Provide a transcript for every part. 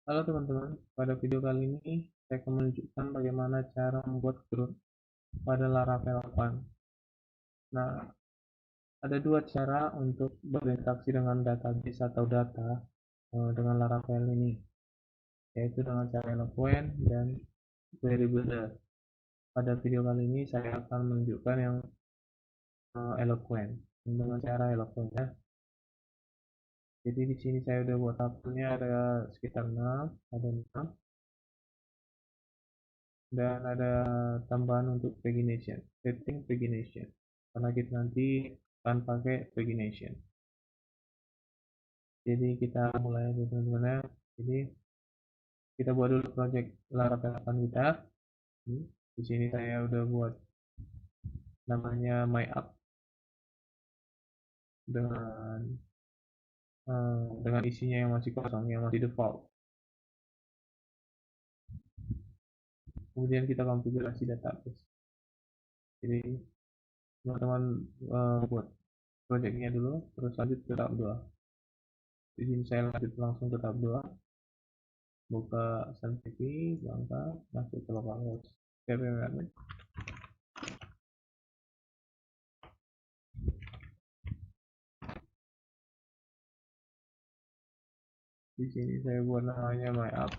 Halo teman-teman, pada video kali ini saya akan menunjukkan bagaimana cara membuat growth pada Laravel 8. Nah, ada dua cara untuk berinteraksi dengan database atau data dengan Laravel ini, yaitu dengan cara Eloquent dan Query Builder. Pada video kali ini saya akan menunjukkan yang Eloquent dengan cara Eloquent ya. Jadi di sini saya udah buat tabelnya ada sekitar 6, ada 6. Dan ada tambahan untuk pagination, setting pagination, karena kita nanti akan pakai pagination. Jadi kita mulai dari teman-teman. Jadi kita buat dulu project Laravel 8 kita. Di sini saya udah buat namanya my app dengan isinya yang masih kosong, yang masih default. Kemudian kita konfigurasi database. Jadi teman-teman buat projectnya dulu, terus lanjut ke tab 2. Di sini saya lanjut langsung ke tab 2. Buka SunTV, bangka, masuk ke localhost PPWR. Di sini saya buat namanya my app,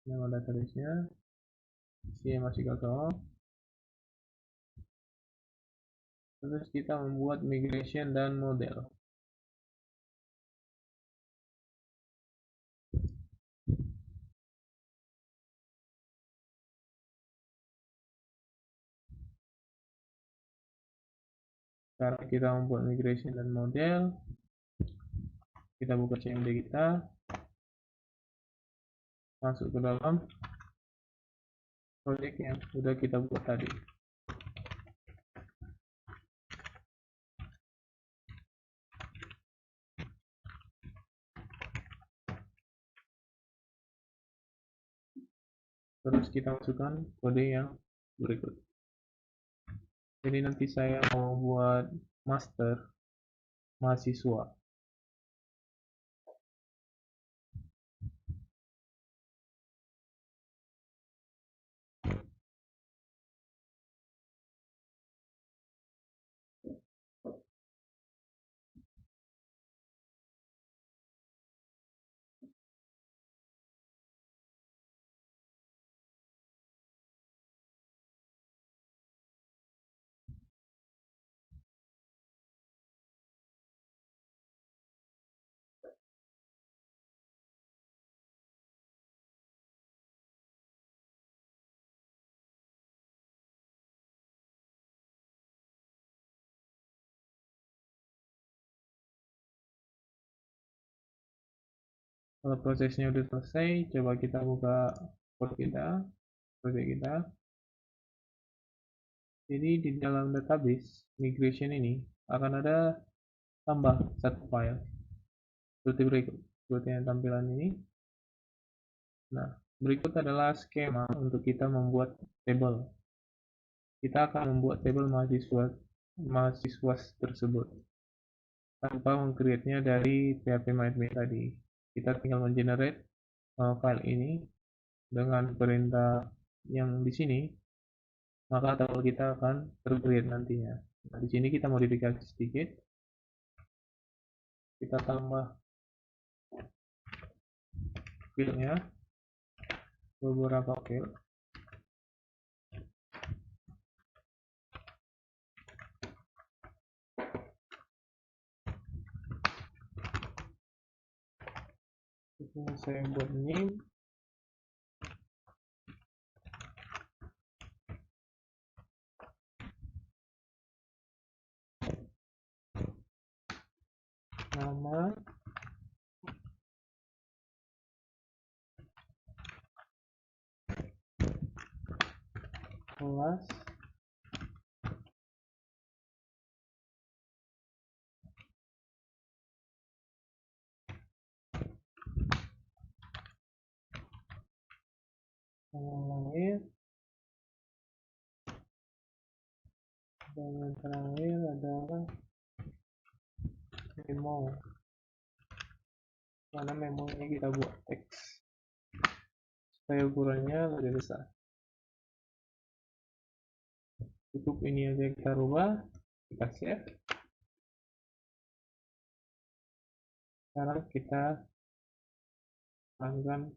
nama database-nya, isinya masih kosong. Terus kita membuat migration dan model. Cara kita membuat migration dan model, kita buka CMD kita, masuk ke dalam project yang sudah kita buat tadi. Terus kita masukkan kode yang berikut. Jadi nanti saya mau buat master mahasiswa. Kalau prosesnya udah selesai, coba kita buka code kita, project kita. Jadi di dalam database migration ini akan ada tambah satu file seperti berikut. Seperti yang tampilan ini. Nah, berikut adalah skema untuk kita membuat table. Kita akan membuat table mahasiswa tersebut tanpa meng-create-nya dari PHP MyAdmin tadi. Kita tinggal mengenerate file ini dengan perintah yang di sini, maka tabel kita akan tercreate nantinya. Nah, di sini kita modifikasi sedikit. Kita tambah fieldnya, beberapa field. Saya buat name, nama, kelas, tanggal lahir, dan yang terakhir adalah demo. mana memorinya kita buat teks supaya ukurannya lebih besar. Cukup ini aja kita rubah, kita save. Sekarang kita akan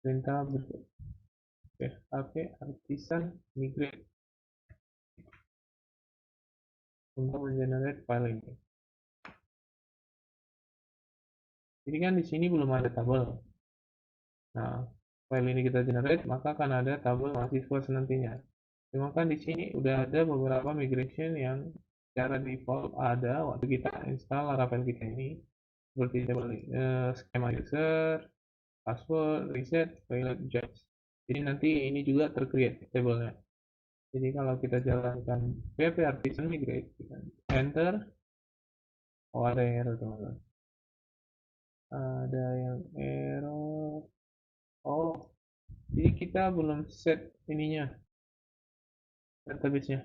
perintah berikut, php artisan migrate untuk mengenerate file ini. Jadi kan di sini belum ada tabel. Nah, file ini kita generate, maka akan ada tabel mahasiswa nantinya. Cuma kan di sini udah ada beberapa migration yang secara default ada waktu kita install Laravel kita ini, seperti skema user, password, reset, pilot jobs. Jadi nanti ini juga tercreate tabelnya. Jadi kalau kita jalankan php artisan migrate, kita enter, oh ada yang error teman-teman. Ada yang error. Oh, jadi kita belum set ininya, database-nya.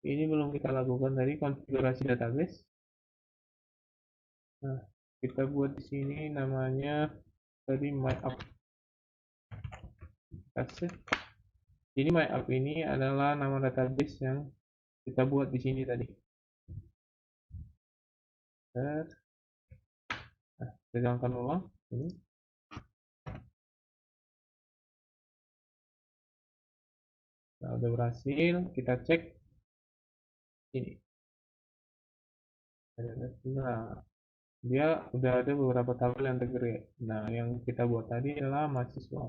Ini belum kita lakukan tadi konfigurasi database. Nah, kita buat di sini namanya tadi myapp. Jadi myapp ini adalah nama database yang kita buat di sini tadi. Nah, kita jalankan ulang ini. Nah, udah berhasil, kita cek ini. Nah, dia udah ada beberapa tabel yang tercreate. Nah, yang kita buat tadi adalah mahasiswa.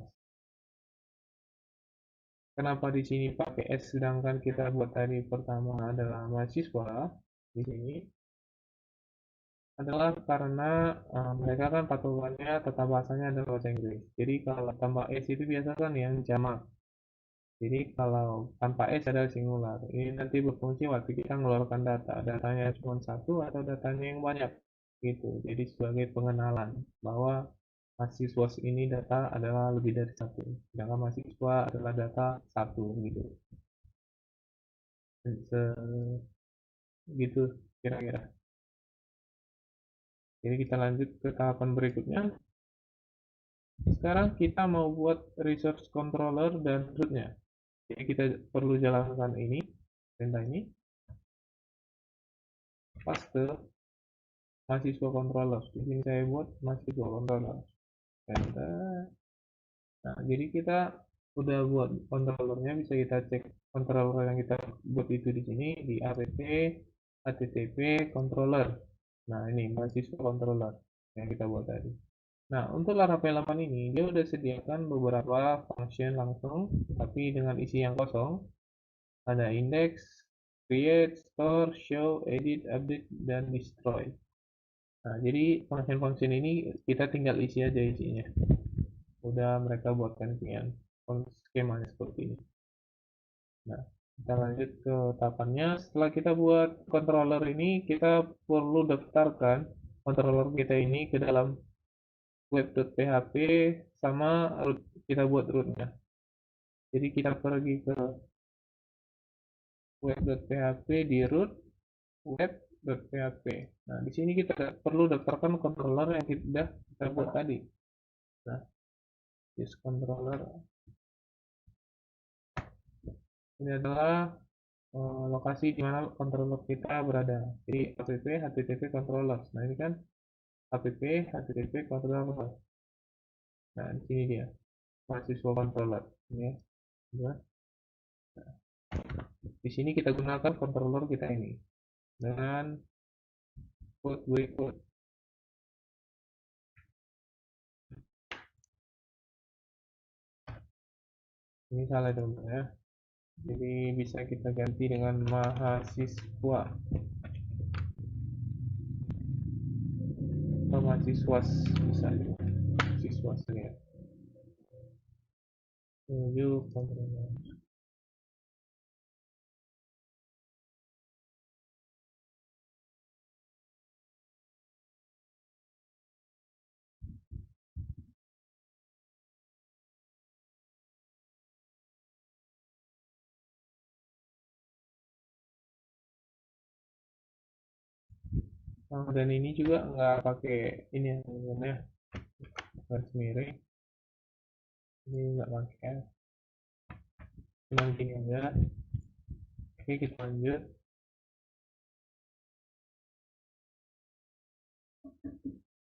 Kenapa di sini pakai S sedangkan kita buat tadi pertama adalah mahasiswa di sini adalah karena mereka kan patokannya tata bahasanya adalah bahasa Inggris. Jadi kalau tambah S itu biasa kan yang jamak. Jadi kalau tanpa S adalah singular. Ini nanti berfungsi waktu kita mengeluarkan data. Datanya cuma satu atau datanya yang banyak. Gitu. Jadi sebagai pengenalan bahwa mahasiswa ini data adalah lebih dari satu. Sedangkan mahasiswa adalah data satu gitu. Gitu kira-kira. Jadi kita lanjut ke tahapan berikutnya. Sekarang kita mau buat resource controller dan rootnya. Jadi kita perlu jalankan ini, perintah ini, paste mahasiswa controller. Di sini saya buat mahasiswa controller. Nah, jadi kita udah buat controllernya, bisa kita cek controller yang kita buat itu di sini di app http controller. Nah, ini mahasiswa controller yang kita buat tadi. Nah, untuk Laravel 8 ini, dia udah sediakan beberapa function langsung, tapi dengan isi yang kosong. Ada index, create, store, show, edit, update, dan destroy. Nah, jadi function-function ini kita tinggal isi aja isinya. Udah mereka buatkan sekian skemanya seperti ini. Nah, kita lanjut ke tahapannya. Setelah kita buat controller ini, kita perlu daftarkan controller kita ini ke dalam web.php sama root, kita buat rootnya. Jadi kita pergi ke web.php di root web.php. Nah, di sini kita perlu daftarkan controller yang kita buat tadi. Nah, use controller ini adalah lokasi di mana controller kita berada. Jadi app http controller. Nah, ini kan app http controller. Nah, di sini dia mahasiswa controller. Ini ya. Di sini kita gunakan controller kita ini dengan code berikut. Ini salah teman-teman ya. Jadi bisa kita ganti dengan mahasiswa atau mahasiswa bisa juga. Mahasiswa ya. Menuju controller. Dan ini juga nggak pakai ini ya, garis miring. Ini nggak pakai, cuma gini aja. Oke, kita lanjut.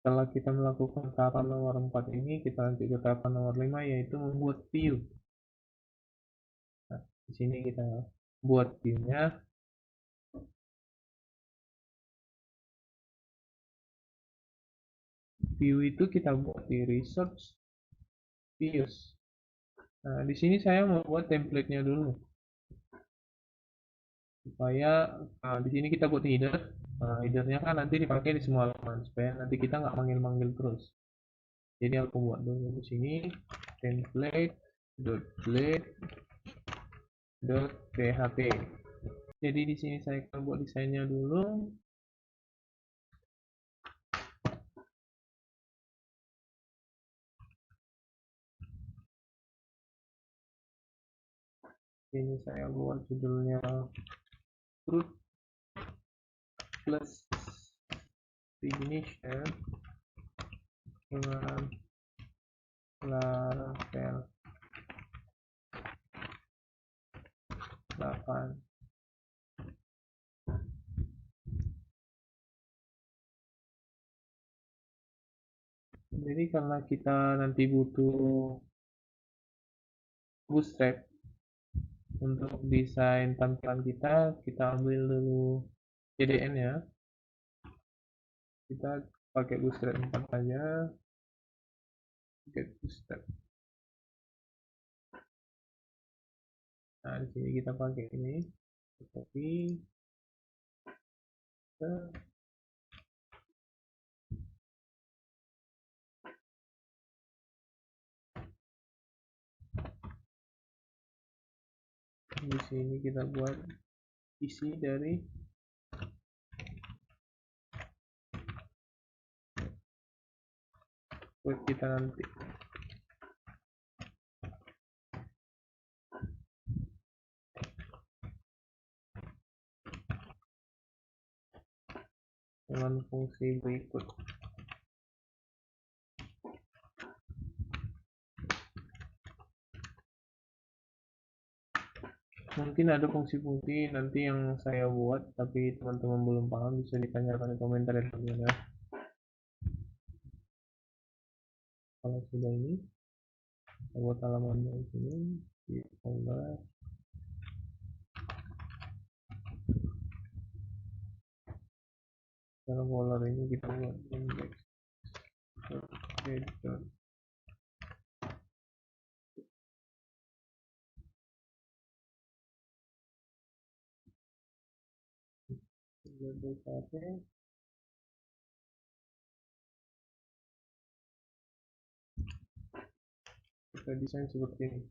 Setelah kita melakukan tahapan nomor 4 ini, kita lanjut ke tahapan nomor 5, yaitu membuat view. Nah, di sini kita buat view-nya. View itu kita buat di resource views. Nah, di sini saya mau buat template-nya dulu. Supaya di sini kita buat header. Nah, headernya kan nanti dipakai di semua halaman supaya nanti kita nggak manggil-manggil terus. Jadi aku buat dulu di sini template.blade.php. Jadi di sini saya akan buat desainnya dulu. Ini saya buat judulnya root plus definition dengan Laravel 8. Jadi karena kita nanti butuh bootstrap untuk desain tampilan kita ambil dulu CDN ya. Kita pakai bootstrap 4 saja. Get bootstrap. Nah, di sini kita pakai ini. Copy. Di sini kita buat isi dari web kita nanti. Dengan fungsi berikut. Mungkin ada fungsi-fungsi nanti yang saya buat tapi teman-teman belum paham, bisa ditanyakan di komentar ya teman-teman ya. Kalau sudah ini kita buat halaman di sini di folder. Dalam folder ini kita buat index. Kita desain seperti ini.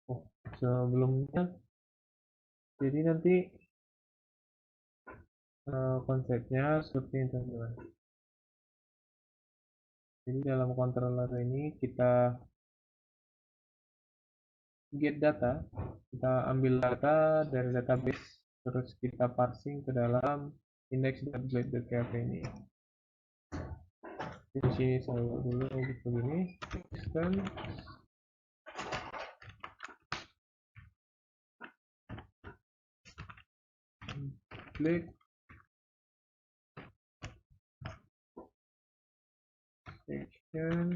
Oh, sebelumnya jadi nanti konsepnya seperti ini teman-teman. Jadi dalam controller ini kita get data, kita ambil data dari database, terus kita parsing ke dalam index.blade.php ini. Di sini saya buat dulu begini, system blade section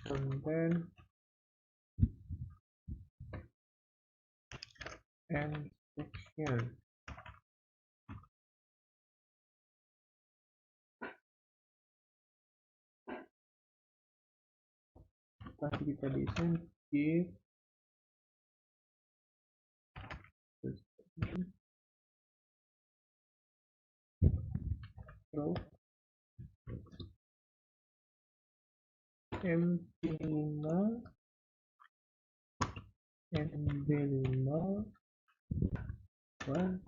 content and section. Pasti kita desain di row mp5 mb5 1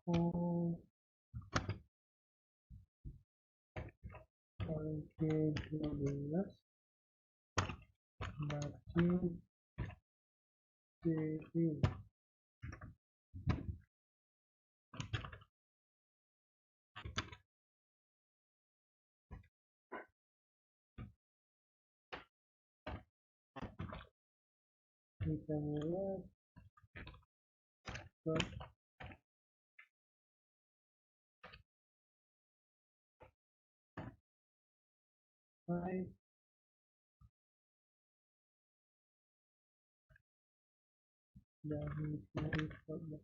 oh 15 margin CV. Kita mulai ke file dan mencari folder.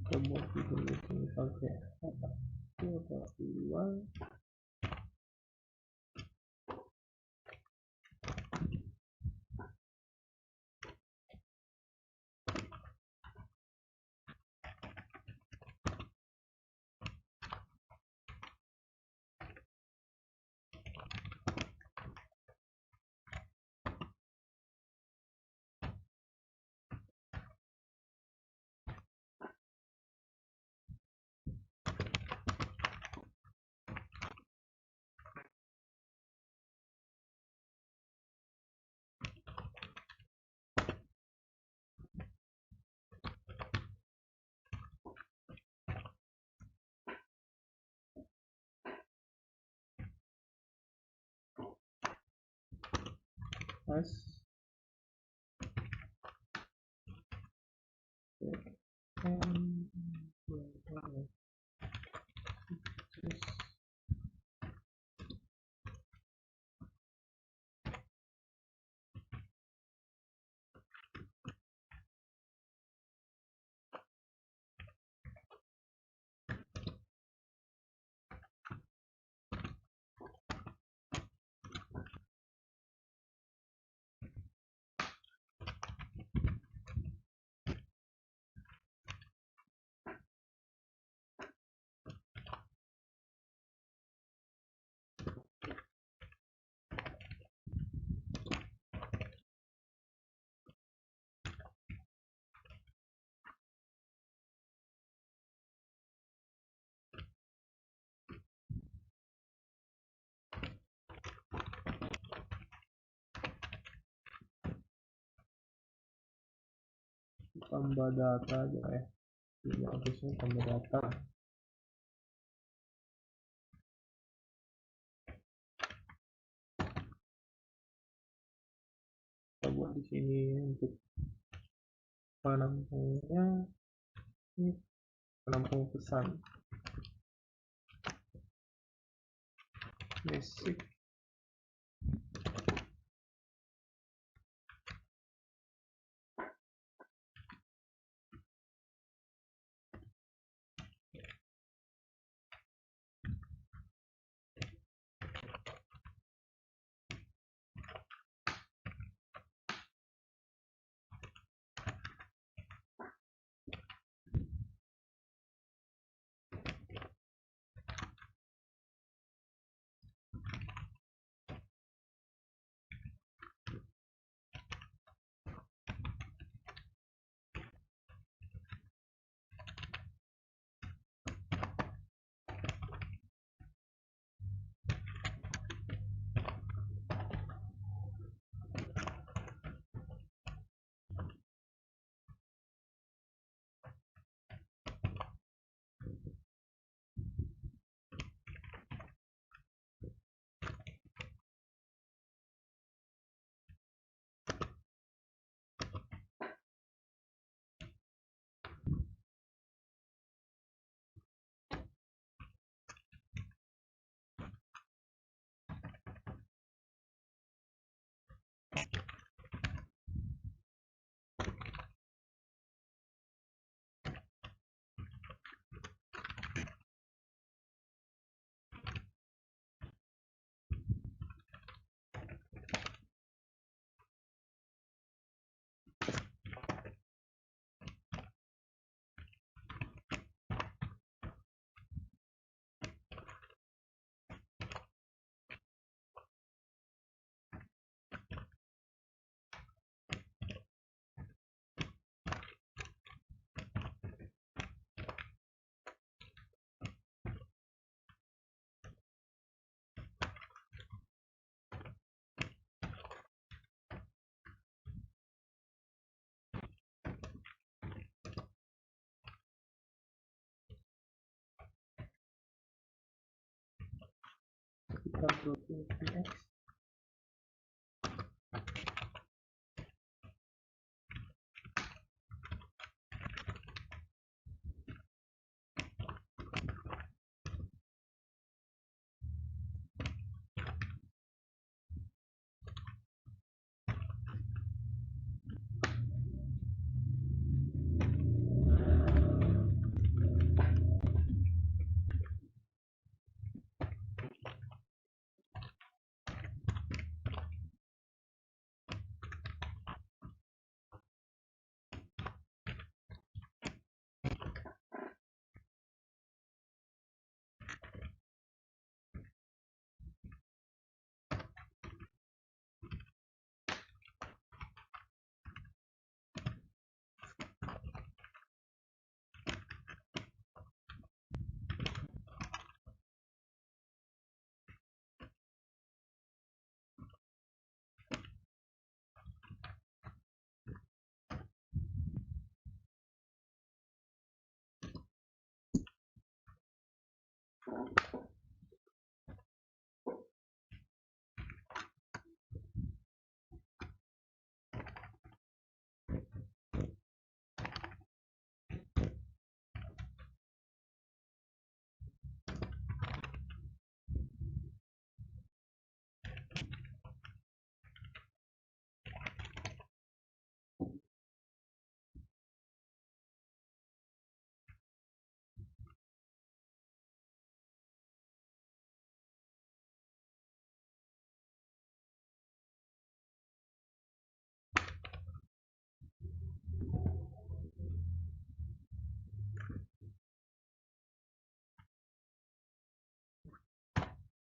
Kemudian ini pakai apa? Coba ulang. Pas and tambah data aja ya. Ini harusnya tambah data. Kita buat di sini untuk penampungnya. Ini penampung pesan basic. kita butuh tx.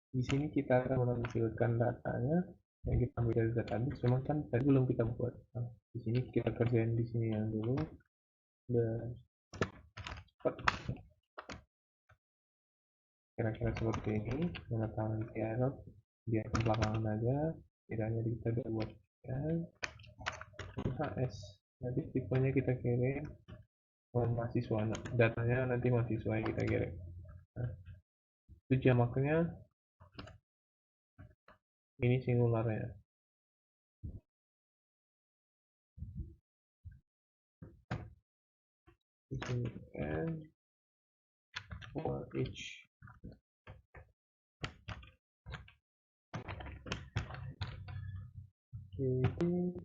Di sini kita akan menampilkan datanya yang kita ambil dari database, cuma kan tadi belum kita buat. Nah, di sini kita kerjain di sini yang dulu, udah cepat. Kira-kira seperti ini, mengetahui error, biar belakangan aja, kiranya kita udah buat HS. Nanti tipenya kita kirim ke mahasiswa, datanya nanti mahasiswa yang kita kirim. Nah, itu jamaknya ini singularnya. Di sini n for each jadi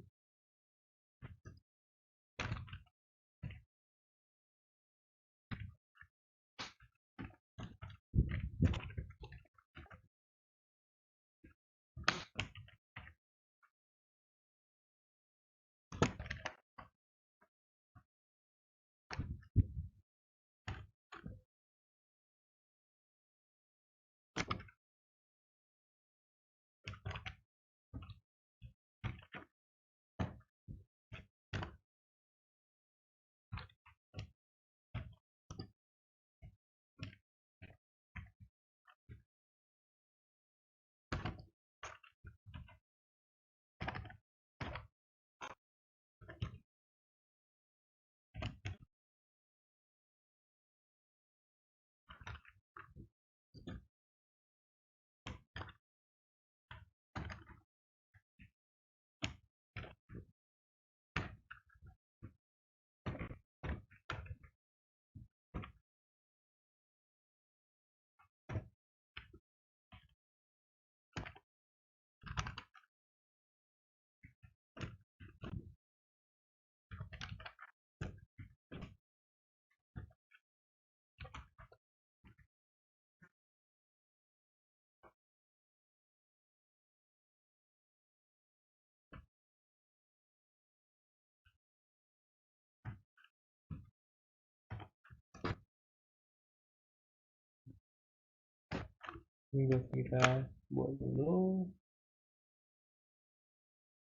ini kita buat dulu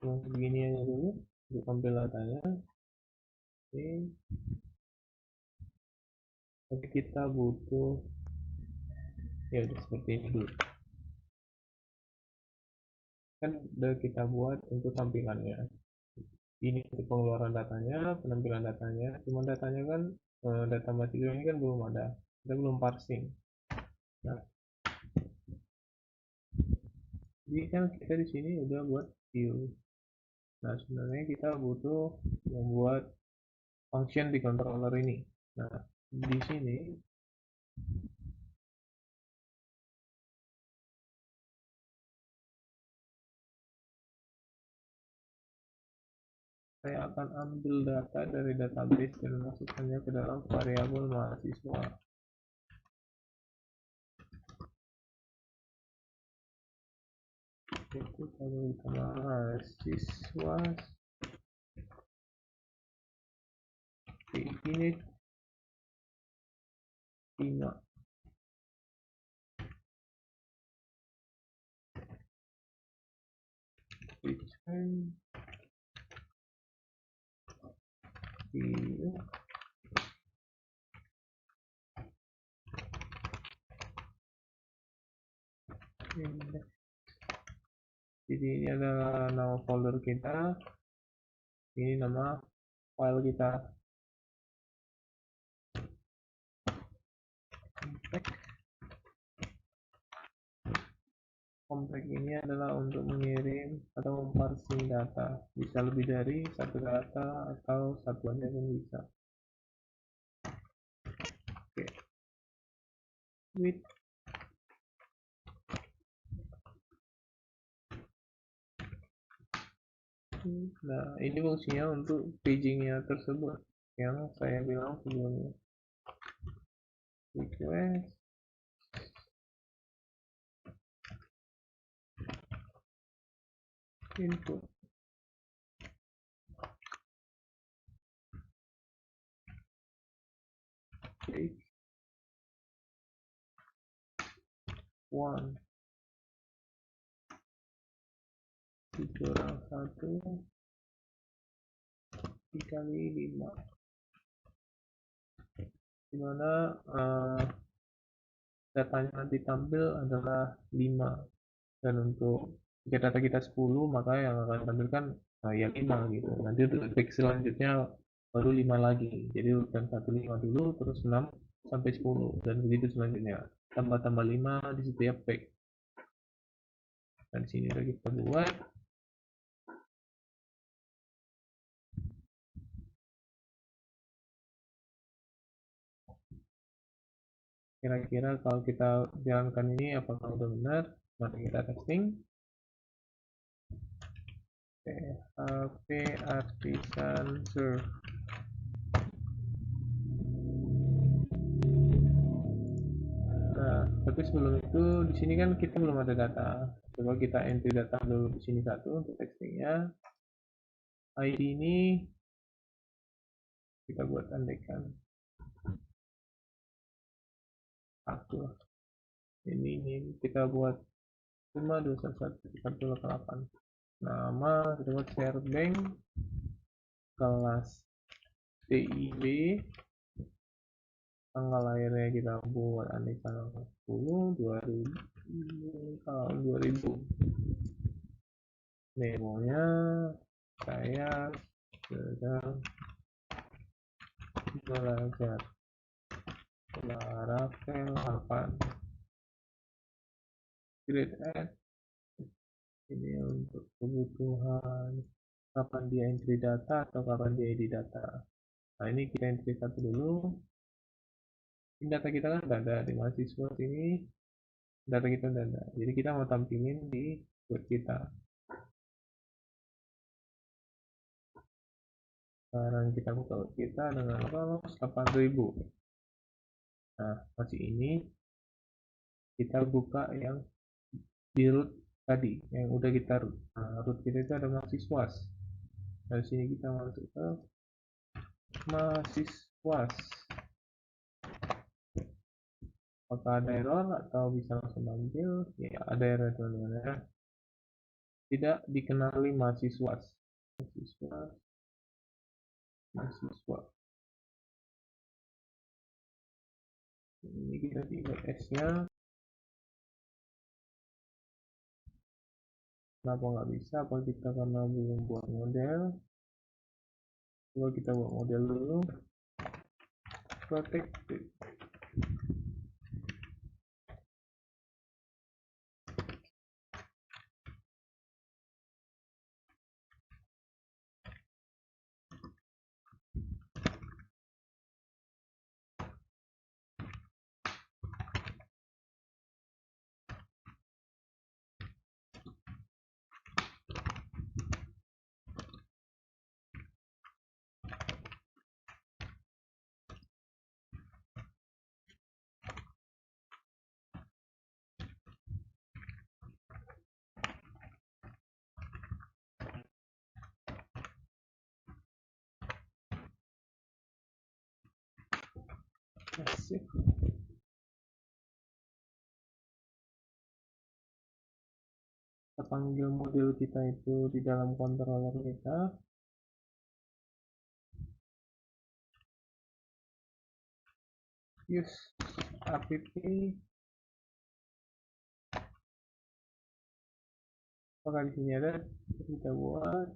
yang begini aja dulu untuk tampil datanya. Oke, tapi kita butuh ya udah seperti ini dulu, kan udah kita buat untuk tampilannya. Ini untuk pengeluaran datanya, penampilan datanya, cuma datanya kan data mahasiswa ini kan belum ada, kita belum parsing. Nah, Jadi kan kita di sini udah buat view. Nah, sebenarnya kita butuh membuat function di controller ini. Nah, di sini saya akan ambil data dari database dan masukkannya ke dalam variabel mahasiswa. Itu kalau kita mahasiswa ini 5 return view index. Jadi ini adalah nama folder kita, ini nama file kita. Compact ini adalah untuk mengirim atau memparsing data, bisa lebih dari satu data atau satuannya pun bisa. Oke, with nah ini fungsinya untuk pagingnya tersebut yang saya bilang sebelumnya. Request input page 1 dikurang 1 dikali 5, dimana datanya nanti tampil adalah 5, dan untuk jika data kita 10 maka yang akan tampilkan ya 5 gitu. Nanti untuk detik selanjutnya baru 5 lagi, jadi urutan 1 5 dulu, terus 6 sampai 10 dan begitu selanjutnya, tambah 5 di setiap back. Dan di sini udah kita buat. Kira-kira kalau kita jalankan ini apakah udah benar? Mari kita testing. PHP artisan serve. Nah, tapi sebelum itu di sini kan kita belum ada data. Coba kita entry data dulu di sini satu untuk testingnya. ID ini kita buat andekan satu. Ini kita buat 5211388. Nama kita buat share bank kelas TIB. Tanggal lahirnya kita buat aneka 10 2000 tahun 2000. Memonya saya sedang belajar Laravel 8. Grade Add ini untuk kebutuhan kapan dia entry data atau kapan dia edit data. Nah ini kita entry satu dulu. Ini data kita kan udah ada di mahasiswa sini, data kita udah ada, jadi kita mau tampilin di web kita. Sekarang kita buka web kita dengan lolos 8000. Nah masih ini kita buka yang di root tadi yang udah kita root. Nah, root kita itu ada mahasiswa. Dari sini kita masuk ke mahasiswa. Apakah ada error atau bisa langsung tampil? Ya ada error teman-teman ya. Tidak dikenali mahasiswa. Mahasiswa. Ini kita tinggal S-nya. Kenapa nggak bisa? Apa kita karena belum buat model? Coba kita buat model dulu. Protected. Sip. Kita panggil model kita itu di dalam controller kita. Use app. Apakah di sini ada? Kita buat.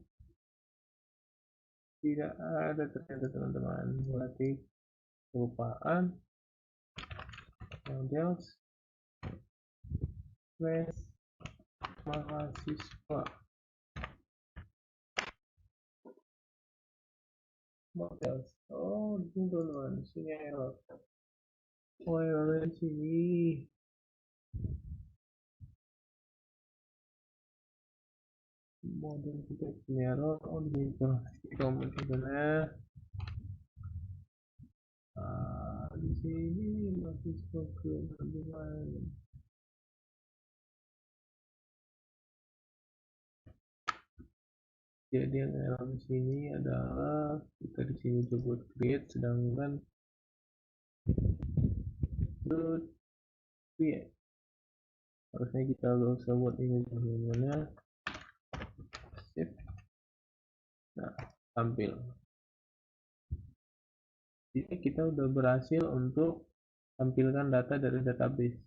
Tidak ada ternyata teman-teman. Berarti kelupaan. Models slash mahasiswa. Models. Oh, di sini teman-teman. Di sini error. Oh, error di sini. Model kita punya error. Oh, di sini komentarnya. Di sini mahasiswa ke teman-teman. Jadi yang error di sini adalah kita di sini coba create, sedangkan root create. Harusnya kita bisa buat ini bagaimana. Save. Nah, tampil. Jadi kita udah berhasil untuk tampilkan data dari database.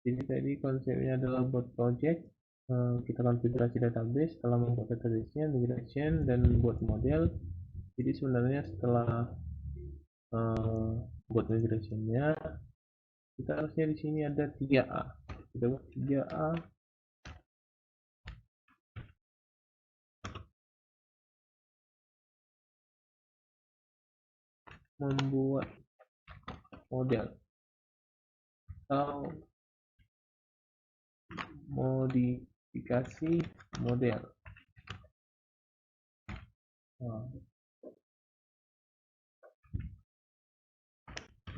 Jadi tadi konsepnya adalah buat project, kita konfigurasi database, setelah membuat database-nya, migration, dan buat model. Jadi sebenarnya setelah buat migration-nya, kita harusnya di sini ada 3A. Kita buat 3A. Membuat model atau modifikasi model.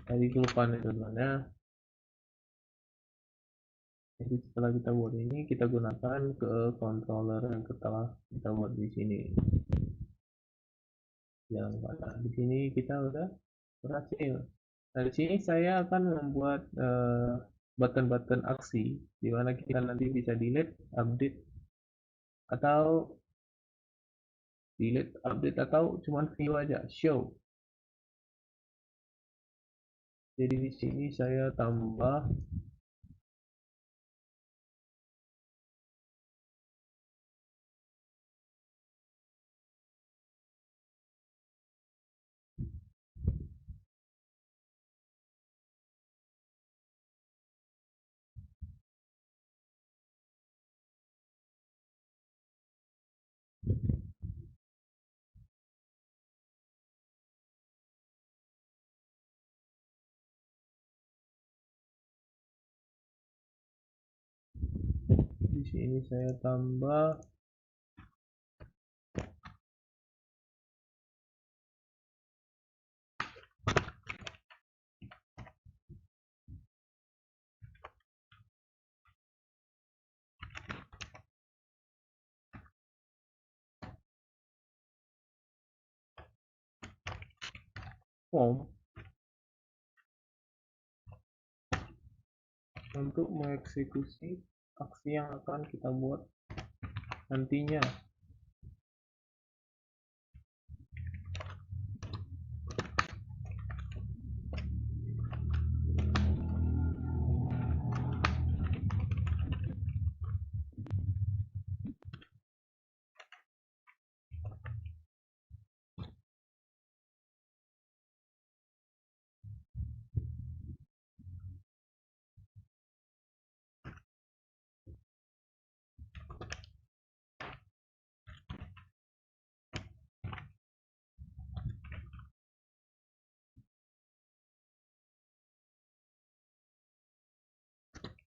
Tadi kelupaan itu mana. Jadi setelah kita buat ini, kita gunakan ke controller yang telah kita buat di sini. Yang mana di sini kita udah berhasil. Nah, di sini saya akan membuat button-button aksi, di mana kita nanti bisa delete, update, atau cuman view aja, show. Jadi di sini saya tambah di sini saya tambah form untuk mengeksekusi aksi yang akan kita buat nantinya.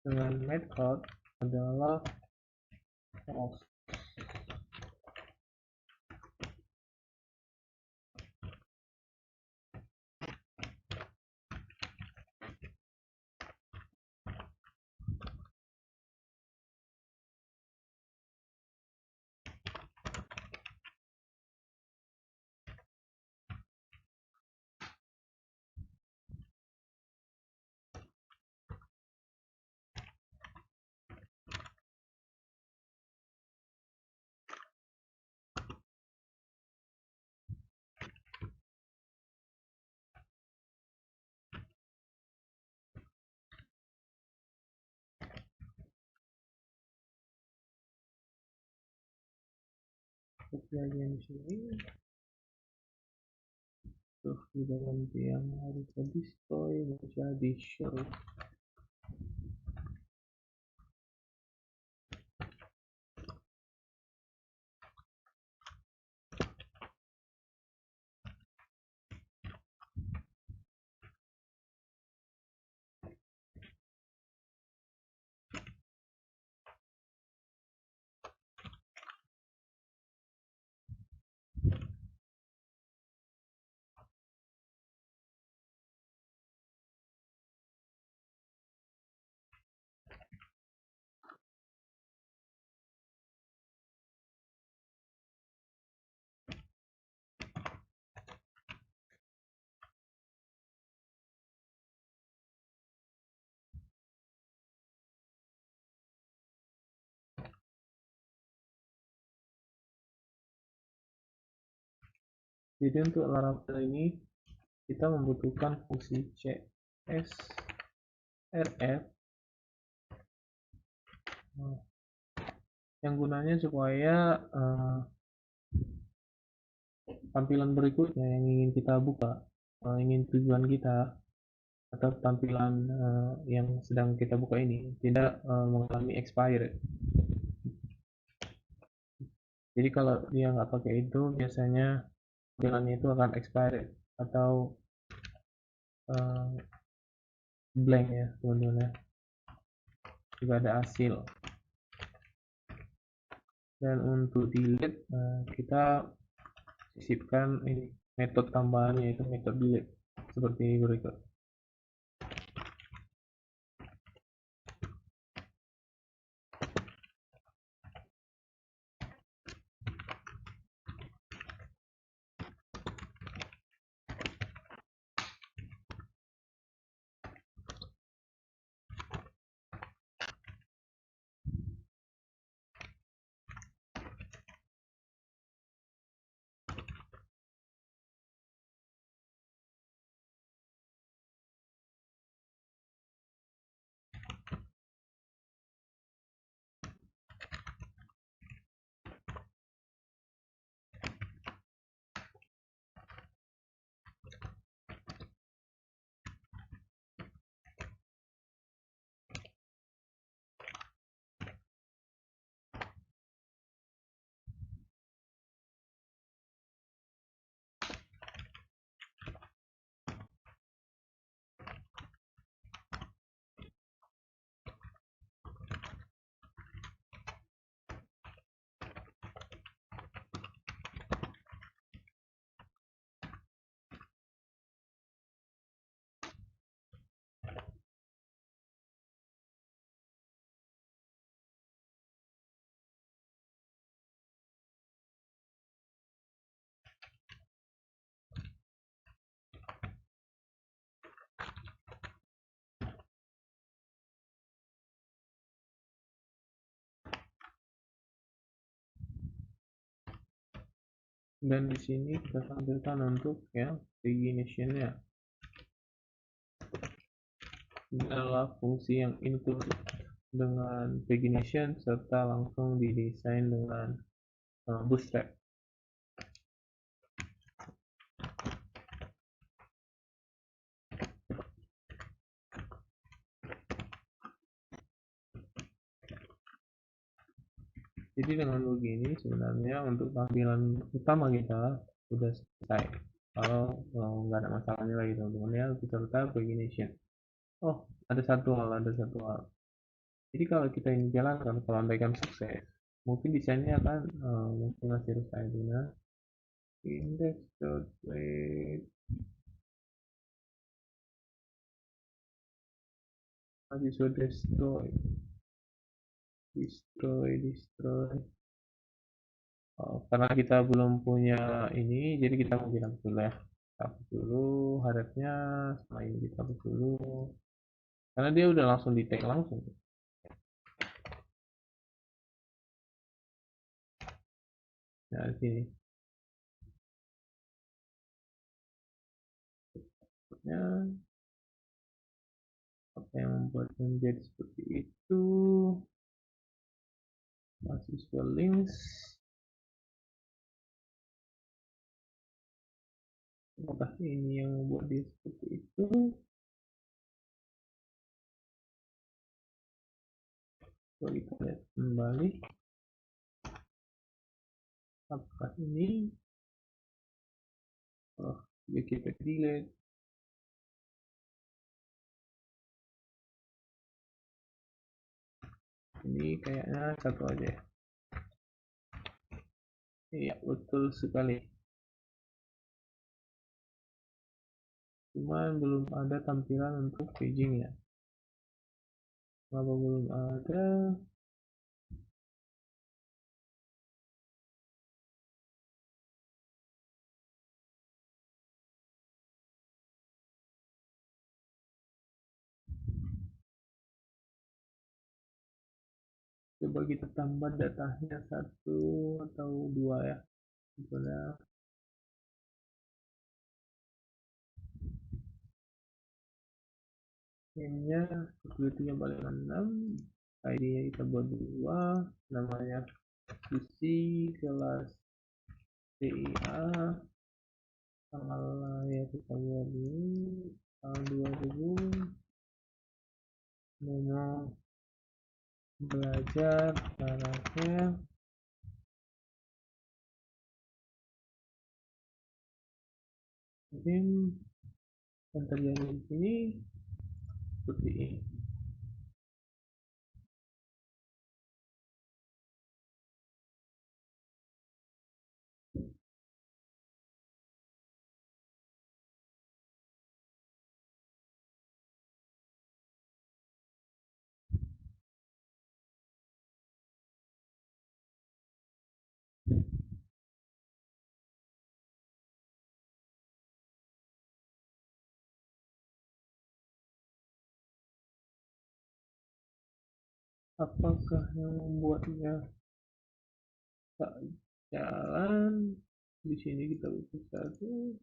Dengan method adalah post. copy aja di sini. Tuh di dalam yang harus destroy menjadi show. Jadi untuk Laravel ini kita membutuhkan fungsi csrf yang gunanya supaya tampilan berikutnya yang ingin kita buka, ingin tujuan kita atau tampilan yang sedang kita buka ini tidak mengalami expired. Jadi kalau dia nggak pakai itu, biasanya tampilannya itu akan expired atau blank ya teman-teman, juga ada hasil. Dan untuk delete kita sisipkan ini metode tambahan, yaitu metode delete seperti berikut. Dan di sini kita tampilkan untuk yang pagination-nya. Ini adalah fungsi yang include dengan pagination serta langsung didesain dengan Bootstrap. Jadi dengan begini sebenarnya untuk tampilan utama kita sudah selesai. Kalau nggak ada masalahnya lagi teman-teman ya, beserta pagination. Oh, ada satu hal. Jadi kalau kita ini jalankan, kalau andaikan sukses, mungkin desainnya akan mungkin masih rusak itu. Nah, index.weight mahasiswa destroy. Karena kita belum punya ini, jadi kita mungkin hapus dulu ya. Kita hapus dulu hadapnya, sama ini kita hapus dulu, karena dia udah langsung di tag langsung. Nah, di sini apa yang membuat menjadi seperti itu? Mahasiswa links apakah ini yang membuat dia seperti itu? Coba kita lihat kembali, apakah ini? Oh, ya kita delete. Ini kayaknya satu aja ya. Iya, betul sekali. Cuman belum ada tampilan untuk paging ya. Kenapa belum ada? Coba kita tambah datanya satu atau dua ya. Misalnya name-nya security-nya paling 6, ID-nya kita buat 2, namanya susi kelas TIA, tanggal lahir kita buat ini tanggal 2000, mau belajar syaratnya mungkin yang terjadi di sini seperti ini. Apakah yang membuatnya tak jalan? Di sini kita butuh satu.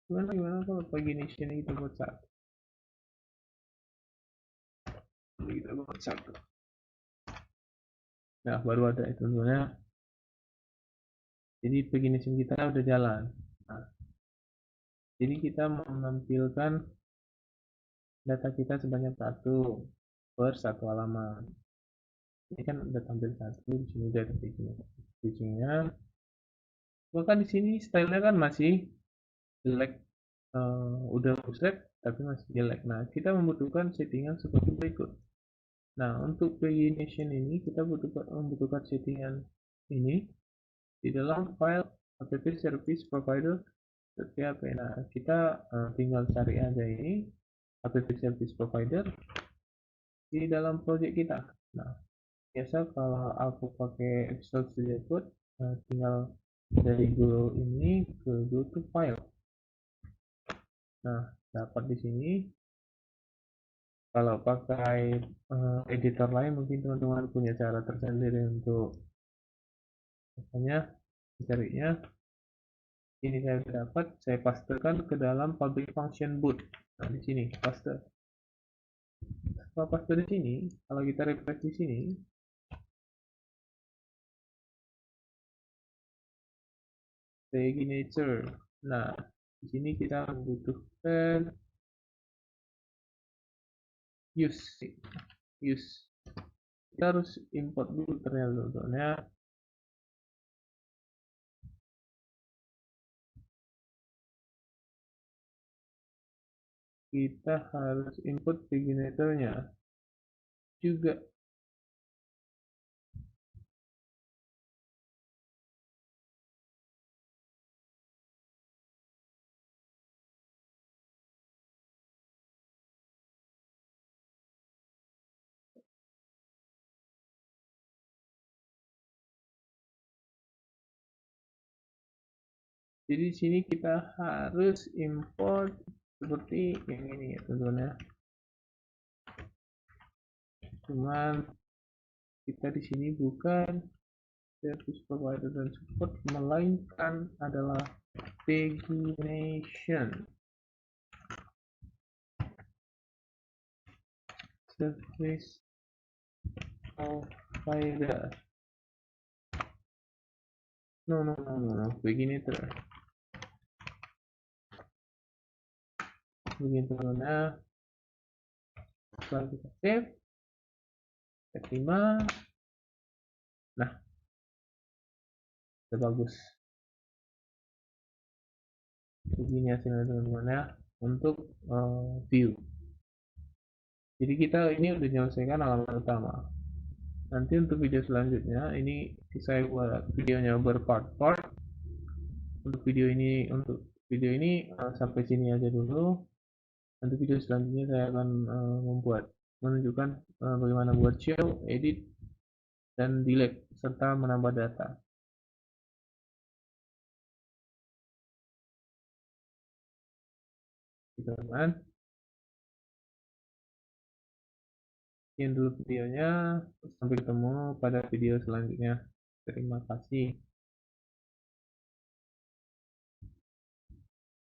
Gimana kalau pagination kita buat satu? Kita buat satu. Nah, baru ada itu sebenarnya. Jadi pagination kita udah jalan. Nah, jadi kita menampilkan data kita sebanyak satu per satu halaman. Ini kan udah tampil satu, di sini udah ada stitchingnya. Bahkan di sini stylenya kan masih jelek, udah pusat tapi masih jelek. Nah, kita membutuhkan settingan seperti berikut. Nah, untuk pagination ini kita membutuhkan settingan ini di dalam file app service provider PHP. Nah, kita tinggal cari aja ini app service provider di dalam project kita. Nah, biasa kalau aku pakai Visual Studio Code, tinggal dari Go ini ke Go to File. Nah, dapat di sini. Kalau pakai editor lain mungkin teman-teman punya cara tersendiri untuk misalnya carinya. Ini saya dapat, saya pastekan ke dalam public function boot. Nah, di sini paste. Setelah paste di sini, kalau kita refresh di sini, signature. Nah, di sini kita membutuhkan use. Kita harus import dulu ternyata, soalnya kita harus input signature-nya juga. Jadi di sini kita harus import seperti yang ini ya tentunya. Cuman kita di sini bukan service provider dan support, melainkan adalah pagination service provider. No, paginator. begini turunnya. Setelah kita save, kita terima. Nah, udah bagus. Begini hasilnya teman-teman ya untuk view. Jadi kita ini udah menyelesaikan halaman utama. Nanti untuk video selanjutnya ini saya buat videonya berpart-part. Untuk video ini sampai sini aja dulu. Nanti video selanjutnya saya akan menunjukkan bagaimana buat show, edit, dan delete serta menambah data. Teman-teman, sekian dulu videonya. Sampai ketemu pada video selanjutnya. Terima kasih.